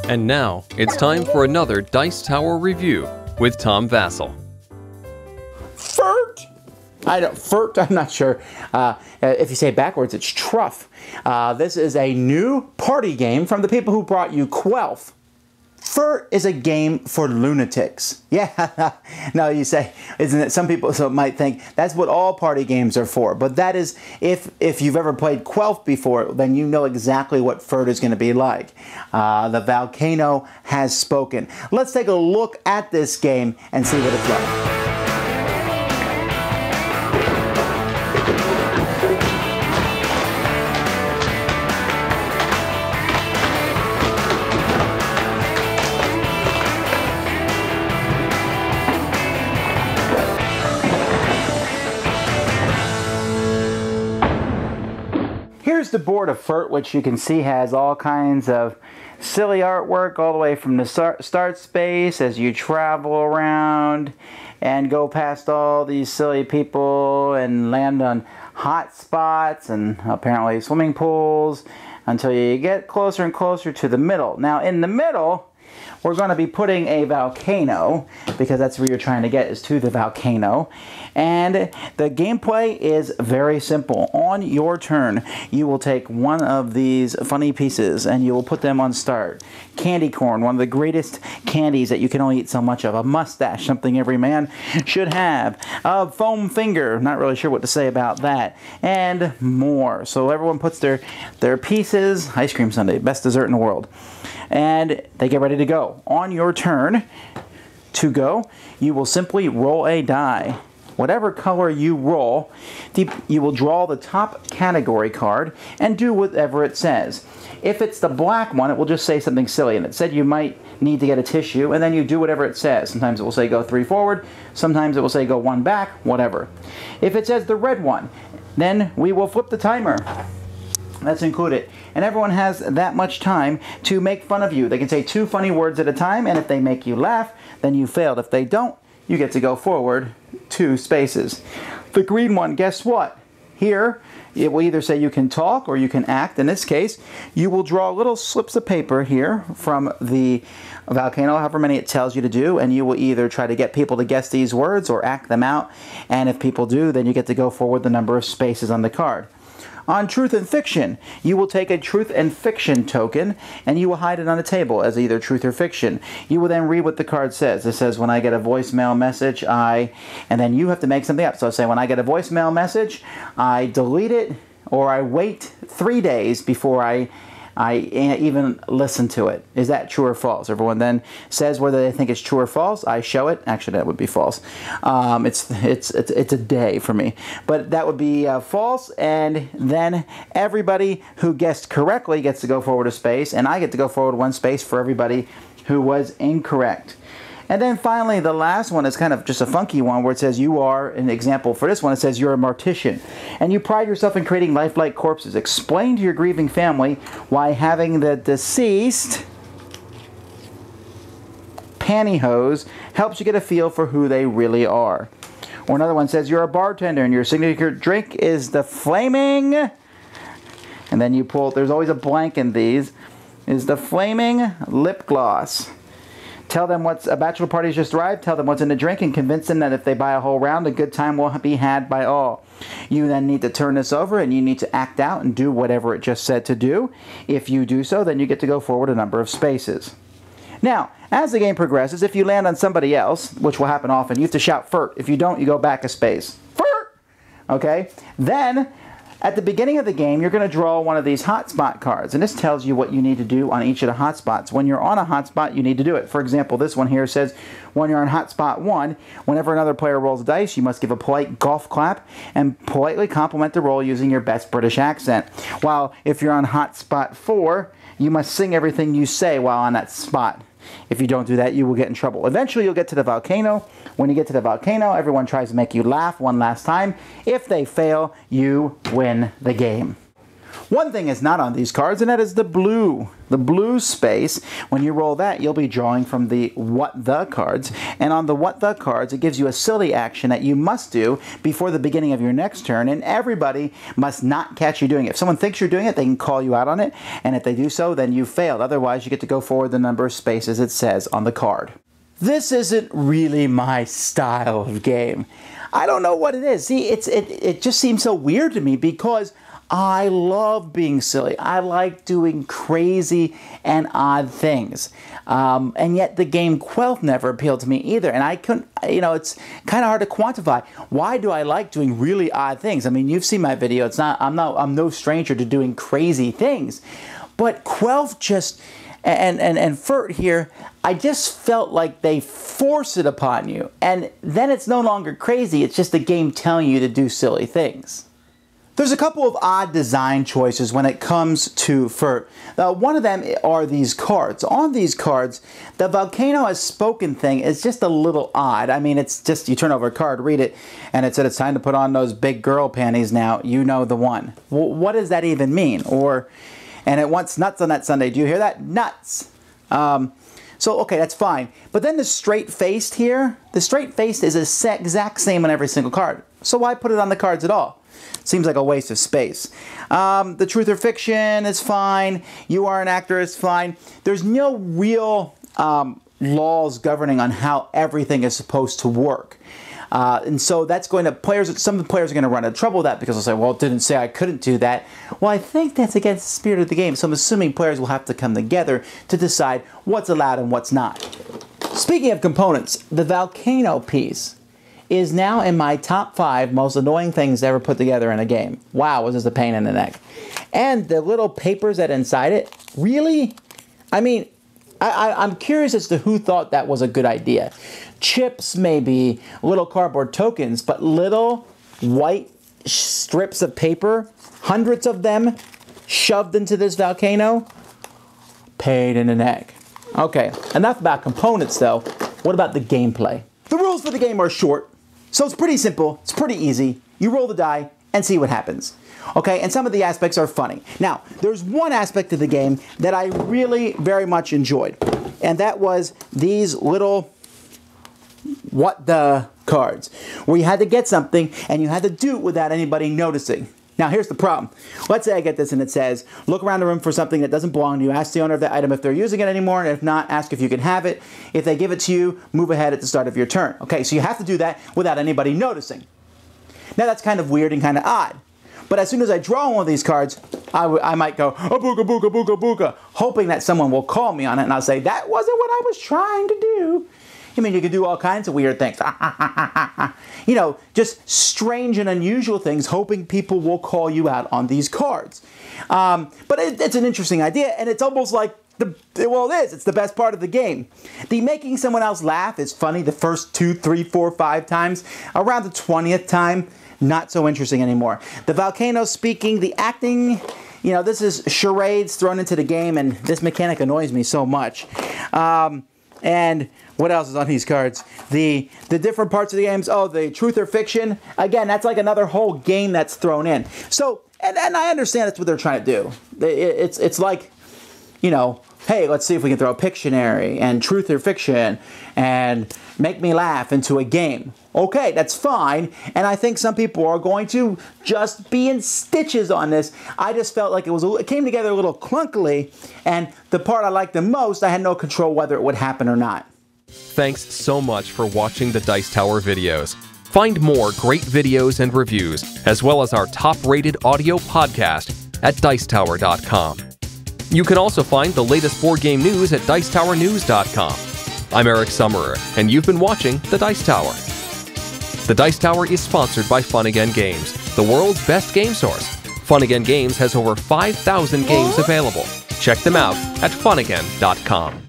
And now, it's time for another Dice Tower review with Tom Vasel. Furt! Furt, I'm not sure. If you say it backwards, it's Truff. This is a new party game from the people who brought you Quelf. Furt is a game for lunatics. Yeah, no, you say, isn't it? Some people might think that's what all party games are for. But that is, if you've ever played Quelf before, then you know exactly what Furt is going to be like. The volcano has spoken. Let's take a look at this game and see what it's like. Here's the board of Furt, which you can see has all kinds of silly artwork all the way from the start space as you travel around and go past all these silly people and land on hot spots and apparently swimming pools until you get closer and closer to the middle. Now in the middle, we're going to be putting a volcano, because that's where you're trying to get, is to the volcano. And the gameplay is very simple. On your turn, you will take one of these funny pieces and you will put them on start. Candy corn, one of the greatest candies that you can only eat so much of. A mustache, something every man should have. A foam finger, not really sure what to say about that. And more. So everyone puts their pieces. Ice cream sundae, best dessert in the world. And they get ready to go. On your turn to go, you will simply roll a die. Whatever color you roll, you will draw the top category card and do whatever it says. If it's the black one, it will just say something silly. And it said you might need to get a tissue, and then you do whatever it says. Sometimes it will say go 3 forward, sometimes it will say go 1 back, whatever. If it says the red one, then we will flip the timer. Let's include it. And everyone has that much time to make fun of you. They can say 2 funny words at a time, and if they make you laugh, then you failed. If they don't, you get to go forward 2 spaces. The green one, guess what? Here, it will either say you can talk or you can act. In this case, you will draw little slips of paper here from the volcano, however many it tells you to do, and you will either try to get people to guess these words or act them out. And if people do, then you get to go forward the number of spaces on the card. On Truth and Fiction, you will take a Truth and Fiction token and you will hide it on a table as either truth or fiction. You will then read what the card says. It says, when I get a voicemail message, and then you have to make something up. So say, when I get a voicemail message, I delete it, or I wait 3 days before I even listen to it. Is that true or false? Everyone then says whether they think it's true or false. I show it. Actually, that would be false. It's a day for me. But that would be false, and then everybody who guessed correctly gets to go forward a space, and I get to go forward 1 space for everybody who was incorrect. And then finally, the last one is kind of just a funky one where it says you are, an example for this one, it says you're a mortician. And you pride yourself in creating lifelike corpses. Explain to your grieving family why having the deceased pantyhose helps you get a feel for who they really are. Or another one says you're a bartender and your signature drink is the flaming, and then you pull, there's always a blank in these, is the flaming lip gloss. Tell them a bachelor party's just arrived, tell them what's in the drink, and convince them that if they buy a whole round, a good time will be had by all. You then need to turn this over, and you need to act out and do whatever it just said to do. If you do so, then you get to go forward a number of spaces. Now, as the game progresses, if you land on somebody else, which will happen often, you have to shout Furt. If you don't, you go back a space. Furt! Okay? Then, at the beginning of the game, you're going to draw one of these hotspot cards, and this tells you what you need to do on each of the hotspots. When you're on a hotspot, you need to do it. For example, this one here says, when you're on hotspot 1, whenever another player rolls dice, you must give a polite golf clap and politely compliment the roll using your best British accent. While if you're on hotspot 4, you must sing everything you say while on that spot. If you don't do that, you will get in trouble. Eventually, you'll get to the volcano. When you get to the volcano, everyone tries to make you laugh one last time. If they fail, you win the game. One thing is not on these cards, and that is the blue. The blue space. When you roll that, you'll be drawing from the What The cards. And on the What The cards, it gives you a silly action that you must do before the beginning of your next turn, and everybody must not catch you doing it. If someone thinks you're doing it, they can call you out on it, and if they do so, then you failed. Otherwise, you get to go forward the number of spaces it says on the card. This isn't really my style of game. I don't know what it is. See, it just seems so weird to me because I love being silly. I like doing crazy and odd things. And yet the game Quelf never appealed to me either. And I couldn't, you know, it's kind of hard to quantify. Why do I like doing really odd things? I mean, you've seen my video. I'm no stranger to doing crazy things. But Quelf just, and Furt here, I just felt like they force it upon you. And then it's no longer crazy. It's just the game telling you to do silly things. There's a couple of odd design choices when it comes to Furt. One of them are these cards. On these cards, the Volcano Has Spoken thing is just a little odd. I mean, it's just, you turn over a card, read it, and it said it's time to put on those big girl panties now. You know the one. Well, what does that even mean? Or, and it wants nuts on that Sunday. Do you hear that? Nuts. So, okay, that's fine. But then the straight-faced here, the straight-faced is the exact same on every single card. So why put it on the cards at all? Seems like a waste of space. The Truth or Fiction is fine. You Are an Actor is fine. There's no real laws governing on how everything is supposed to work. And so that's going to, some of the players are going to run into trouble with that because they'll say, well, it didn't say I couldn't do that. Well, I think that's against the spirit of the game. So I'm assuming players will have to come together to decide what's allowed and what's not. Speaking of components, the Volcano piece is now in my top 5 most annoying things ever put together in a game. Wow, was this a pain in the neck. And the little papers that inside it, really? I mean, I'm curious as to who thought that was a good idea. Chips, maybe, little cardboard tokens, but little white strips of paper, hundreds of them, shoved into this volcano? Pain in the neck. Okay, enough about components though. What about the gameplay? The rules for the game are short. So it's pretty simple, it's pretty easy. You roll the die and see what happens. Okay, and some of the aspects are funny. Now, there's one aspect of the game that I really very much enjoyed, and that was these little What The cards, where you had to get something and you had to do it without anybody noticing. Now, here's the problem. Let's say I get this and it says, look around the room for something that doesn't belong to you. Ask the owner of the item if they're using it anymore, and if not, ask if you can have it. If they give it to you, move ahead at the start of your turn. Okay, so you have to do that without anybody noticing. Now, that's kind of weird and kind of odd. But as soon as I draw one of these cards, I might go, oh, booga, booga, booga, booga, hoping that someone will call me on it, and I'll say, that wasn't what I was trying to do. I mean, you can do all kinds of weird things. You know, just strange and unusual things, hoping people will call you out on these cards. But it's an interesting idea, and it's almost like, well, it is. It's the best part of the game. The making someone else laugh is funny the first 2, 3, 4, 5 times. Around the 20th time, not so interesting anymore. The volcano speaking, the acting, you know, this is charades thrown into the game, and this mechanic annoys me so much. And what else is on these cards? The different parts of the games. Oh, the Truth or Fiction. Again, that's like another whole game that's thrown in. So, and I understand that's what they're trying to do. It's like, you know, hey, let's see if we can throw a Pictionary and Truth or Fiction and Make Me Laugh into a game. Okay, that's fine, and I think some people are going to just be in stitches on this. I just felt like it came together a little clunkily, and the part I liked the most, I had no control whether it would happen or not. Thanks so much for watching the Dice Tower videos. Find more great videos and reviews, as well as our top-rated audio podcast at Dicetower.com. You can also find the latest board game news at Dicetowernews.com. I'm Eric Summerer, and you've been watching The Dice Tower. The Dice Tower is sponsored by Fun Again Games, the world's best game source. Fun Again Games has over 5,000 games available. Check them out at funagain.com.